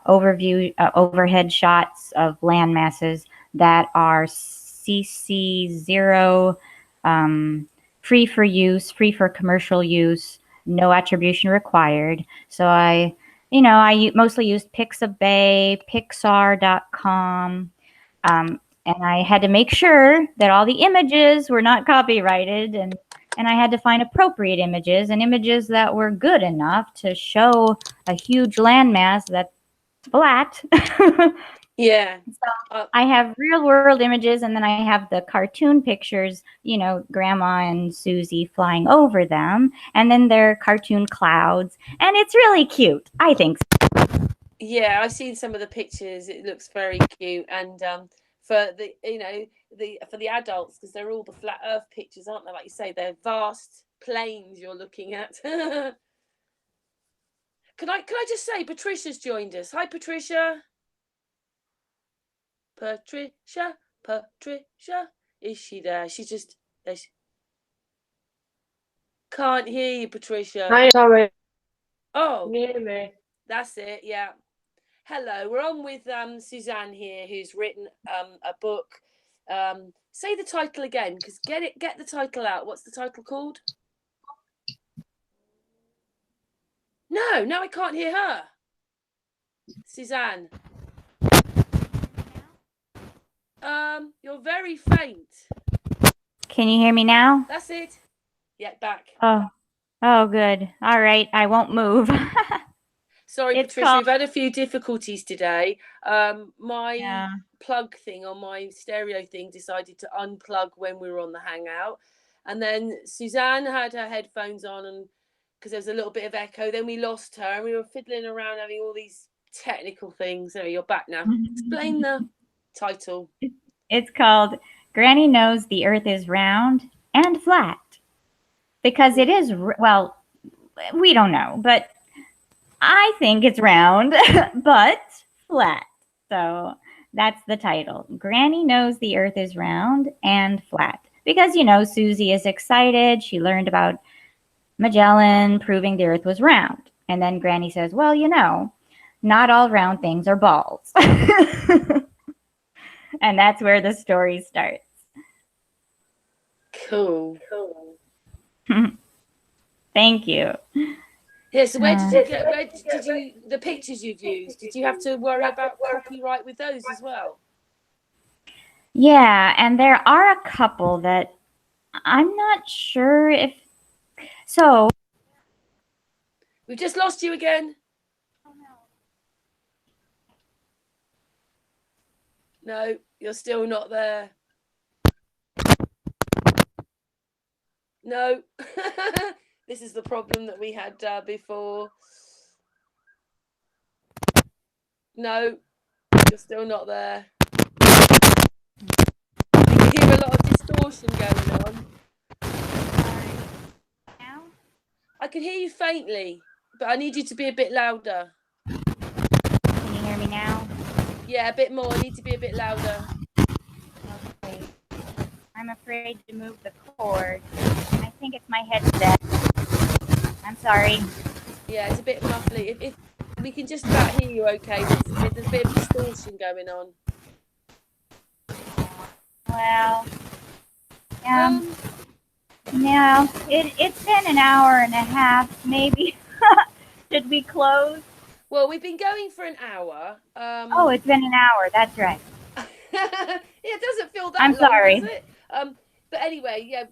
overhead shots of land masses that are CC0, um, free for use, free for commercial use, no attribution required. So I mostly used Pixabay, Pixar.com, and I had to make sure that all the images were not copyrighted, and and I had to find appropriate images and images that were good enough to show a huge landmass that's flat. Yeah. So Uh, I have real world images, and then I have the cartoon pictures, Grandma and Susie flying over them, and then they're cartoon clouds, and it's really cute. I think yeah, I've seen some of the pictures. It looks very cute, and for the for the adults, because they're all the flat Earth pictures, aren't they? Like you say, they're vast plains you're looking at. Can I just say, Patricia's joined us. Hi, Patricia. Patricia, is she there? She's just can't hear you, Patricia. Hi, sorry. Oh, Can you hear me? that's it. Yeah. Hello, we're on with Suzanne here, who's written a book. Say the title again, because get the title out. What's the title called? No, I can't hear her. Suzanne. You're very faint. Can you hear me now? That's it. Yeah, back. Oh, good. All right, I won't move. Sorry, It's Patricia, called. we've had a few difficulties today. My Yeah. plug thing on my stereo thing decided to unplug when we were on the hangout, and then Suzanne had her headphones on, and because there was a little bit of echo, then we lost her, and we were fiddling around having all these technical things. So you're back now. Explain the title. It's called Granny Knows the Earth is Round and Flat. Because it is, well, we don't know, but I think it's round, but flat. So that's the title. Granny Knows the Earth is Round and Flat. Because, Susie is excited. She learned about Magellan proving the Earth was round. And then Granny says, well, not all round things are balls. And that's where the story starts. Cool. Thank you. Yeah, so where did you get? Where did you the pictures you've used? Did you have to worry about copyright with those as well? Yeah, and there are a couple that I'm not sure if. So. We've just lost you again. No, you're still not there. No. This is the problem that we had before. No, you're still not there. You can hear a lot of distortion going on. Now? I can hear you faintly, but I need you to be a bit louder. Can you hear me now? Yeah, a bit more. I need to be a bit louder. Okay. I'm afraid to move the cord. I think it's my headset. I'm sorry. Yeah, it's a bit muffly. If we can just about hear you okay, there's a bit of distortion going on. Well, yeah, it's been an hour and a half, maybe. Should we close? Well, we've been going for an hour. Oh, it's been an hour. That's right. It doesn't feel that I'm long, sorry. does it? But anyway, yeah.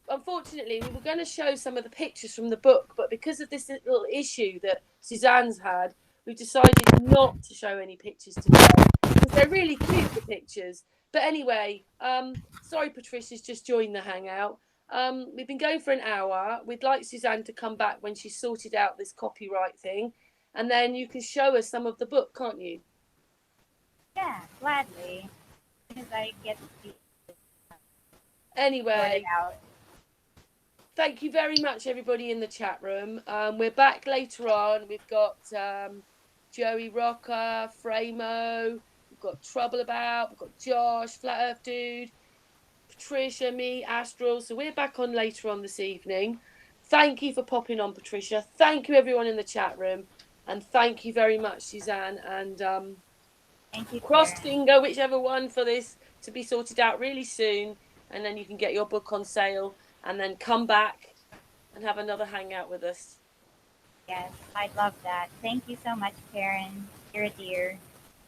Unfortunately, we were going to show some of the pictures from the book, but because of this little issue that Suzanne's had, we've decided not to show any pictures today because they're really cute, the pictures. But anyway, sorry, Patricia's just joined the hangout. We've been going for an hour. We'd like Suzanne to come back when she's sorted out this copyright thing, and then you can show us some of the book, can't you? Yeah, gladly. As soon as I get the Anyway, out. thank you very much, everybody in the chat room. We're back later on. We've got Joey Rocker, Framo, we've got Trouble About, we've got Josh, Flat Earth Dude, Patricia, me, Astral. So we're back on later on this evening. Thank you for popping on, Patricia. Thank you, everyone in the chat room. And thank you very much, Suzanne. And thank you, crossed finger, whichever one, for this to be sorted out really soon. And then you can get your book on sale and then come back and have another hangout with us. Yes, I'd love that. Thank you so much, Karen. You're a dear.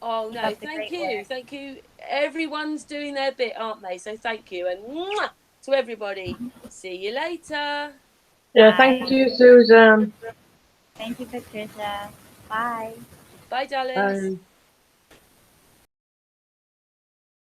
Oh, no, thank you. Thank you. Everyone's doing their bit, aren't they? So thank you. And mwah! To everybody, see you later. Yeah, Bye. thank you, Susan. Thank you, Patricia. Bye. Bye, darlings. Bye.